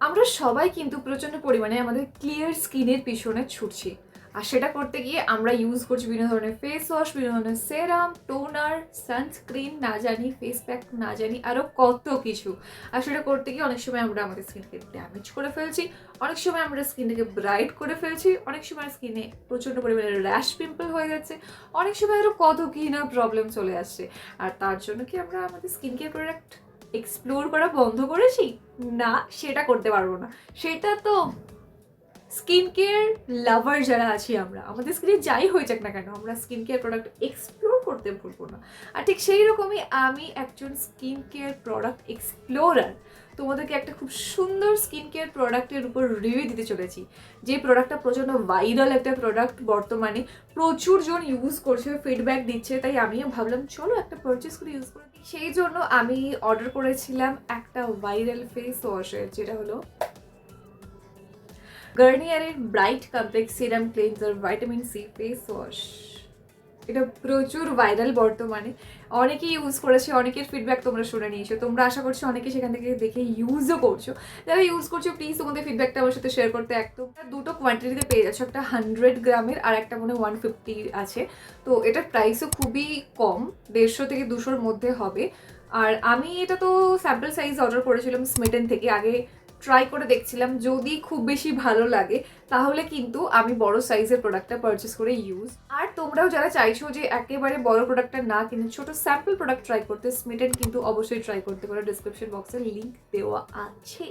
আমরা সবাই কিন্তু প্রচণ্ড পরিমাণে আমাদের ক্লিয়ার স্কিনের পিছনে ছুটছি। আর সেটা করতে গিয়ে আমরা ইউজ করছি বিভিন্ন ধরনের ফেস ওয়াশ, বিভিন্ন ধরনের সেরাম, টোনার, সানস্ক্রিন, না জানি ফেস প্যাক, না জানি আরও কত কিছু। আর সেটা করতে গিয়ে অনেক সময় আমরা আমাদের স্কিনকে ড্যামেজ করে ফেলছি, অনেক সময় আমরা স্কিনটাকে ব্রাইট করে ফেলছি, অনেক সময় স্কিনে প্রচণ্ড পরিমাণে র্যাশ পিম্পল হয়ে যাচ্ছে, অনেক সময় আরও কত কি না প্রবলেম চলে আসছে। আর তার জন্য কি আমরা আমাদের স্কিন কেয়ার প্রোডাক্ট এক্সপ্লোর করা বন্ধ করেছি? না, সেটা করতে পারবো না। সেটা তো স্কিন কেয়ার লাভার যারা আছি আমরা, আমাদের স্কিনে যাই হয়ে যাক না কেন, আমরা স্কিন কেয়ার প্রোডাক্ট এক্সপ্লোর করতে ভুলবো না। আর ঠিক সেই রকমই আমি একজন স্কিন কেয়ার প্রোডাক্ট এক্সপ্লোরার তোমাদেরকে একটা খুব সুন্দর স্কিন কেয়ার প্রোডাক্টের উপর রিভিউ দিতে চলেছি। যে প্রোডাক্টটা প্রচণ্ড ভাইরাল একটা প্রোডাক্ট, বর্তমানে প্রচুর জন ইউজ করছে, ফিডব্যাক দিচ্ছে, তাই আমিও ভাবলাম চলো একটা পারচেস করে ইউজ করে দিই। সেই জন্য আমি অর্ডার করেছিলাম একটা ভাইরাল ফেস ওয়াশের, যেটা হলো গার্নিয়ারের bright complex serum cleanser vitamin C face wash. এটা প্রচুর ভাইরাল বর্তমানে, অনেকেই ইউজ করেছে, অনেকের ফিডব্যাক তোমরা শুনে নিয়েছো, তোমরা আশা করছো অনেকে সেখান থেকে দেখে ইউজও করছো। যারা ইউজ করছো প্লিজ তোমাদের ফিডব্যাকটা আমার সাথে শেয়ার করতে। একদম দুটো কোয়ান্টিটিতে পেয়ে যাচ্ছ, একটা 100 গ্রামের আর একটা মনে 150 আছে। তো এটার প্রাইসও খুবই কম, 150 থেকে 200-র মধ্যে হবে। আর আমি এটা তো স্যাম্পল সাইজ অর্ডার করেছিলাম স্মিটেন থেকে, আগে ট্রাই করে দেখছিলাম, যদি খুব বেশি ভালো লাগে তাহলে কিন্তু আমি বড় সাইজের প্রোডাক্টটা পারচেস করে ইউজ। আর তোমরাও যারা চাইছো যে একেবারে বড় প্রোডাক্টটা না কিনে ছোট স্যাম্পল প্রোডাক্ট ট্রাই করতে, স্মিটেন কিন্তু অবশ্যই ট্রাই করতে পারো, ডিসক্রিপশন বক্সে লিঙ্ক দেওয়া আছে।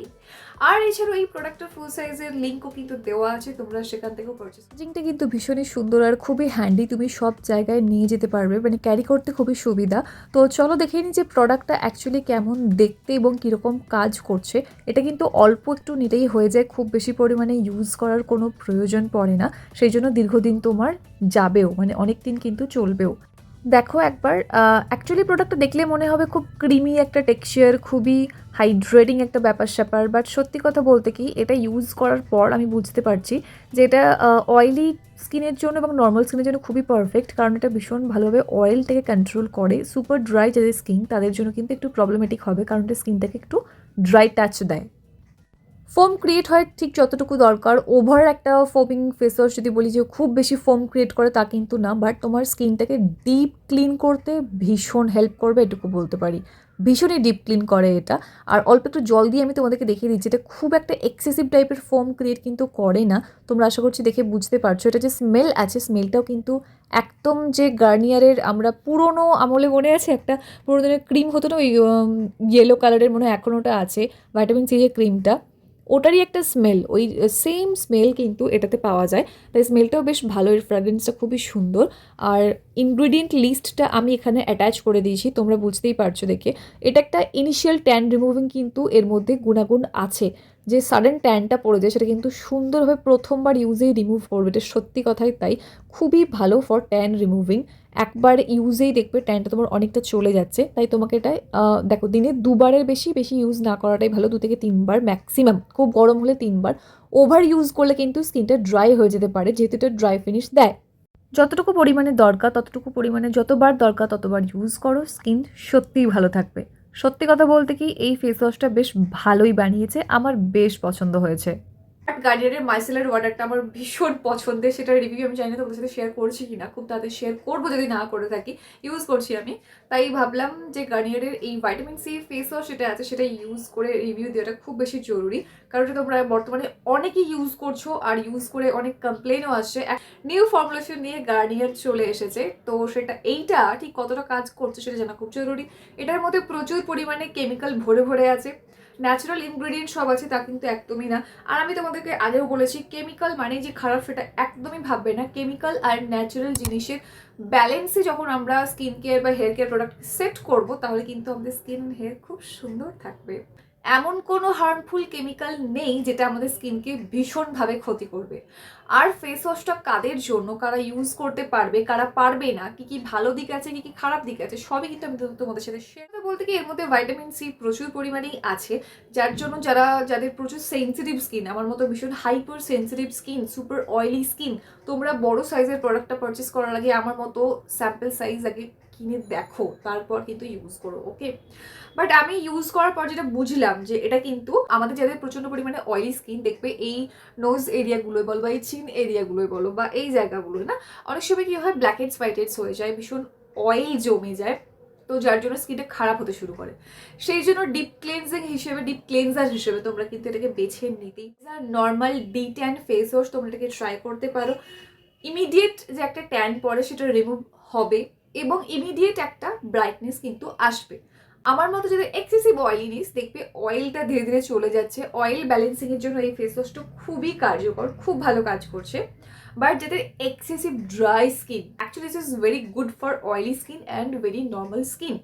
আর এছাড়াও এই প্রোডাক্টের ফুল সাইজের লিঙ্কও কিন্তু দেওয়া আছে, তোমরা সেখান থেকেও পারচেস। প্যাকেজিংটা কিন্তু ভীষণই সুন্দর আর খুবই হ্যান্ডি, তুমি সব জায়গায় নিয়ে যেতে পারবে, মানে ক্যারি করতে খুবই সুবিধা। তো চলো দেখে নিই যে প্রোডাক্টটা অ্যাকচুয়ালি কেমন দেখতে এবং কীরকম কাজ করছে। এটা কিন্তু অল্প একটু নিলেই হয়ে যায়, খুব বেশি পরিমাণে ইউজ করার কোনো প্রয়োজন পড়ে না, সেই জন্য দীর্ঘদিন তোমার যাবেও, মানে অনেক দিন কিন্তু চলবেও। দেখো একবার, অ্যাকচুয়ালি প্রোডাক্টটা দেখলে মনে হবে খুব ক্রিমি একটা টেক্সচার, খুবই হাইড্রেটিং একটা ব্যাপার স্যাপার, বাট সত্যি কথা বলতে কি এটা ইউজ করার পর আমি বুঝতে পারছি যে এটা অয়েলি স্কিনের জন্য এবং নর্মাল স্কিনের জন্য খুবই পারফেক্ট, কারণ এটা ভীষণ ভালোভাবে অয়েলটাকে কন্ট্রোল করে। সুপার ড্রাই যাদের স্কিন তাদের জন্য কিন্তু একটু প্রবলেমেটিক হবে, কারণ এটা স্কিনটাকে একটু ড্রাই টাচ দেয়। ফোম ক্রিয়েট হয় ঠিক যতটুকু দরকার, ওভার একটা ফোমিং ফেস ওয়াশ যদি বলি যে খুব বেশি ফোম ক্রিয়েট করে তা কিন্তু না, বাট তোমার স্কিনটাকে ডিপ ক্লিন করতে ভীষণ হেল্প করবে, এটুকু বলতে পারি। ভীষণই ডিপ ক্লিন করে এটা। আর অল্প একটু জল দিয়ে আমি তোমাদেরকে দেখিয়ে দিচ্ছি, এটা খুব একটা এক্সেসিভ টাইপের ফোম ক্রিয়েট কিন্তু করে না। তোমরা আশা করছি দেখে বুঝতে পারছো। এটা যে স্মেল আছে, স্মেলটাও কিন্তু একদম যে গার্নিয়ারের আমরা পুরোনো আমলে মনে আছে একটা পুরোনো দিনের ক্রিম হতো না, ওই ইয়েলো কালারের, মনে হয় এখনও ওটা আছে, ভাইটামিন সি যে ক্রিমটা, ওটারই একটা স্মেল, ওই সেম স্মেল কিন্তু এটাতে পাওয়া যায়। তাই স্মেলটাও বেশ ভালো, এর ফ্র্যাগ্রেন্সটা খুবই সুন্দর। আর ইনগ্রিডিয়েন্ট লিস্টটা আমি এখানে অ্যাটাচ করে দিয়েছি, তোমরা বুঝতেই পারছো দেখে। এটা একটা ইনিশিয়াল ট্যান রিমুভিং কিন্তু এর মধ্যে গুণাগুণ আছে, যে সাডেন ট্যানটা পড়ে যায় সেটা কিন্তু সুন্দরভাবে প্রথমবার ইউজেই রিমুভ করবে, এটা সত্যি কথাই তাই। খুবই ভালো ফর ট্যান রিমুভিং, একবার ইউজেই দেখবে ট্যানটা তোমার অনেকটা চলে যাচ্ছে। তাই তোমাকে এটা দেখো দিনে দুবারের বেশি বেশি ইউজ না করাটাই ভালো, 2 থেকে 3 বার ম্যাক্সিমাম, খুব গরম হলে 3 বার। ওভার ইউজ করলে কিন্তু স্কিনটা ড্রাই হয়ে যেতে পারে, যেহেতু এটা ড্রাই ফিনিশ দেয়। যতটুকু পরিমাণে দরকার ততটুকু পরিমাণে, যতবার দরকার ততবার ইউজ করো, স্কিন সত্যিই ভালো থাকবে। সত্যি কথা বলতে কি এই ফেস ওয়াশটা বেশ ভালোই বানিয়েছে, আমার বেশ পছন্দ হয়েছে। গার্নিয়ারের মাইসেলার ওয়াটারটা আমার ভীষণ পছন্দের, সেটার রিভিউ আমি জানি না তোমাদের সাথে শেয়ার করছি কিনা, খুব তাড়াতাড়ি শেয়ার করবো যদি না করে থাকি, ইউজ করছি আমি। তাই ভাবলাম যে গার্নিয়ারের এই ভাইটামিন সি ফেস ওয়াশ যেটা আছে সেটা ইউজ করে রিভিউ দেওয়াটা খুব বেশি জরুরি, কারণ এটা তোমরা বর্তমানে অনেকেই ইউজ করছো আর ইউজ করে অনেক কমপ্লেনও আসছে। নিউ ফর্মুলেশন নিয়ে গার্নিয়ার চলে এসেছে, তো সেটা এইটা ঠিক কতটা কাজ করছে সেটা জানা খুব জরুরি। এটার মধ্যে প্রচুর পরিমাণে কেমিক্যাল ভরে ভরে আছে, ন্যাচারাল ইনগ্রিডিয়েন্ট সব আছে তা কিন্তু একদমই না। আর আমি তোমাদেরকে আগেও বলেছি কেমিক্যাল মানে যে খারাপ সেটা একদমই ভাববে না, কেমিক্যাল আর ন্যাচারাল জিনিসের ব্যালেন্সে যখন আমরা স্কিন কেয়ার বা হেয়ার কেয়ার প্রোডাক্ট সেট করব তাহলে কিন্তু আমাদের স্কিন হেয়ার খুব সুন্দর থাকবে। এমন কোনো হার্মফুল কেমিক্যাল নেই যেটা আমাদের স্কিনকে ভীষণভাবে ক্ষতি করবে। আর ফেস ওয়াশটা কাদের জন্য, কারা ইউজ করতে পারবে, কারা পারবে না, কি কি ভালো দিক আছে, কি কি খারাপ দিক আছে, সবই কিন্তু আমি তোমাদের সাথে শেয়ার বলতে কি এর মধ্যে ভাইটামিন সি প্রচুর পরিমাণেই আছে, যার জন্য যাদের প্রচুর সেন্সিটিভ স্কিন, আমার মতো ভীষণ hyper sensitive skin, super oily skin, তোমরা বড় সাইজের প্রোডাক্টটা পারচেস করার আগে আমার মতো স্যাম্পল সাইজ আগে কিনে দেখো, তারপর কিন্তু ইউজ করো, ওকে? বাট আমি ইউজ করার পর যেটা বুঝলাম যে এটা কিন্তু আমাদের যাদের প্রচণ্ড পরিমাণে অয়েলি স্কিন, দেখবে এই নোজ এরিয়াগুলোয় বলো বা এই চিন এরিয়াগুলোয় বলো বা এই জায়গাগুলোয় না, অনেক সময় কী হয়, ব্ল্যাক হেডস হোয়াইট হেডস হয়ে যায়, ভীষণ অয়েল জমে যায়, তো যার জন্য স্কিনটা খারাপ হতে শুরু করে। সেই জন্য ডিপ ক্লেনজার হিসেবে তোমরা কিন্তু এটাকে বেছে নিতেই, normal D tan face wash তোমরা এটাকে ট্রাই করতে পারো। ইমিডিয়েট যে একটা ট্যান পড়ে সেটা রিমুভ হবে এবং ইমিডিয়েট একটা ব্রাইটনেস কিন্তু আসবে। আমার মতো যদি এক্সেসিভ অয়েলিনেস, দেখবে অয়েলটা ধীরে ধীরে চলে যাচ্ছে, অয়েল ব্যালেন্সিংয়ের জন্য এই ফেস ওয়াশটা খুবই কার্যকর, খুব ভালো কাজ করছে। বাট যাদের excessive dry skin, actually this is very good for oily skin and very normal skin.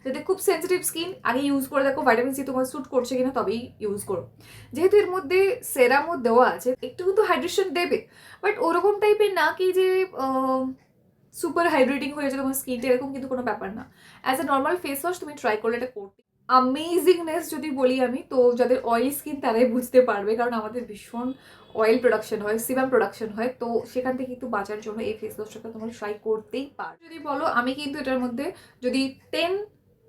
যাদের খুব সেন্সিটিভ স্কিন, আগে ইউজ করে দেখো ভাইটামিন সি তোমার স্যুট করছে কিনা, তবেই ইউজ করো। যেহেতু এর মধ্যে সেরামও দেওয়া আছে, একটু কিন্তু হাইড্রেশন দেবে, বাট ওরকম টাইপের না কি যে সুপার হাইড্রেটিং হয়ে যাচ্ছে তোমার স্কিনটা, এরকম কিন্তু কোনো ব্যাপার না। As a normal face wash তুমি ট্রাই করলে এটা করতে অ্যামেজিংনেস যদি বলি আমি, তো যাদের অয়েলি স্কিন তারাই বুঝতে পারবে, কারণ আমাদের ভীষণ অয়েল প্রোডাকশন হয়, সিবাম প্রোডাকশন হয়, তো সেখান থেকে কিন্তু বাঁচার জন্য এই ফেস ওয়াশটাকে তোমরা ট্রাই করতেই পারো। যদি বলো, আমি কিন্তু এটার মধ্যে যদি 10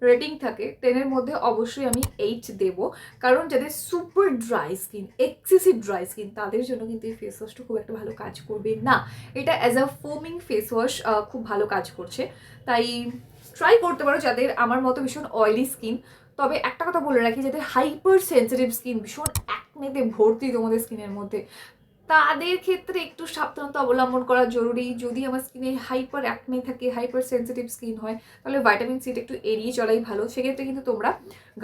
রেটিং থাকে, 10-এর মধ্যে অবশ্যই আমি 8 দেবো, কারণ যাদের super dry skin, excessive dry skin, তাদের জন্য কিন্তু এই ফেস ওয়াশটা খুব একটা ভালো কাজ করবে না। এটা অ্যাজ আ ফোমিং ফেস ওয়াশ খুব ভালো কাজ করছে, তাই ট্রাই করতে পারো যাদের আমার মতো ভীষণ অয়েলি স্কিন। তবে একটা কথা বলে রাখি, যাদের হাইপার সেন্সিটিভ স্কিন, ভীষণ অ্যাকনেতে ভর্তি তোমাদের স্কিনের মধ্যে, তাদের ক্ষেত্রে একটু সাবধানতা অবলম্বন করা জরুরি। যদি আমার স্কিনে হাইপার অ্যাকনে থাকে, হাইপার সেন্সিটিভ স্কিন হয়, তাহলে ভাইটামিন সিটা একটু এড়িয়ে চলাই ভালো। সেক্ষেত্রে কিন্তু তোমরা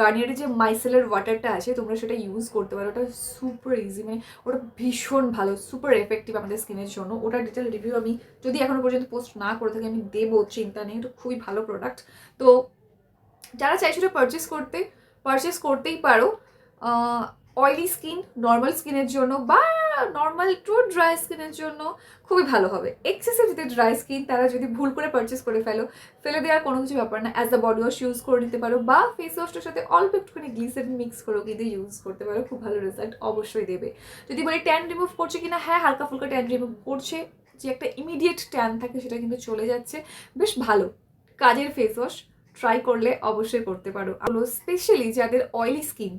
গার্নিয়ারের যে মাইসেলের ওয়াটারটা আছে, তোমরা সেটা ইউজ করতে পারো। ওটা সুপার ইজি, মানে ওটা ভীষণ ভালো, সুপার এফেক্টিভ আমাদের স্কিনের জন্য। ওটার ডিটেল রিভিউ আমি যদি এখনো পর্যন্ত পোস্ট না করে থাকি, আমি দেবো, চিন্তা নেই, এটা খুবই ভালো প্রোডাক্ট। তো যারা চাইছো এটা পারচেস করতেই পারো। অয়েলি স্কিন, নর্মাল স্কিনের জন্য বা নর্মাল টু ড্রাই স্কিনের জন্য খুবই ভালো হবে। এক্সেসিভ যদি ড্রাই স্কিন, তারা যদি ভুল করে পারচেস করে ফেলে দেওয়ার কোনো কিছু ব্যাপার না, as the body wash use করে নিতে পারো, বা ফেস ওয়াশটার সাথে অল্প একটুখানি গ্লিসারিন মিক্স করেও কিন্তু ইউজ করতে পারো, খুব ভালো রেজাল্ট অবশ্যই দেবে। যদি বলি ট্যান রিমুভ করছে কিনা, হ্যাঁ, হালকা ফুলকা ট্যান রিমুভ করছে, যে একটা ইমিডিয়েট ট্যান থাকে সেটা কিন্তু চলে যাচ্ছে। বেশ ভালো কাজের ফেস ওয়াশ, ট্রাই করলে অবশ্যই করতে পারো। স্পেশালি যাদের অয়েলি স্কিন,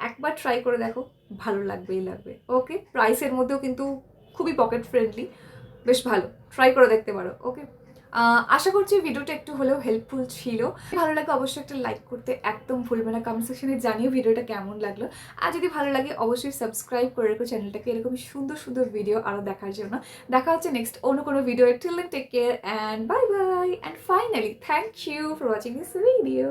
একবার ট্রাই করে দেখো, ভালো লাগবেই লাগবে। ওকে, প্রাইসের মধ্যেও কিন্তু খুবই পকেট ফ্রেন্ডলি, বেশ ভালো, ট্রাই করে দেখতে পারো। ওকে, আশা করছি ভিডিওটা একটু হলেও হেল্পফুল ছিল। ভালো লাগে অবশ্যই একটা লাইক করতে একদম ভুলবে না, কমেন্ট সেকশনে জানিও ভিডিওটা কেমন লাগলো। আর যদি ভালো লাগে অবশ্যই সাবস্ক্রাইব করে রেখো চ্যানেলটাকে, এরকম সুন্দর সুন্দর ভিডিও আরও দেখার জন্য। দেখা হচ্ছে নেক্সট অন্য কোনো video. Till then take care and bye bye, and finally thank you for watching this video.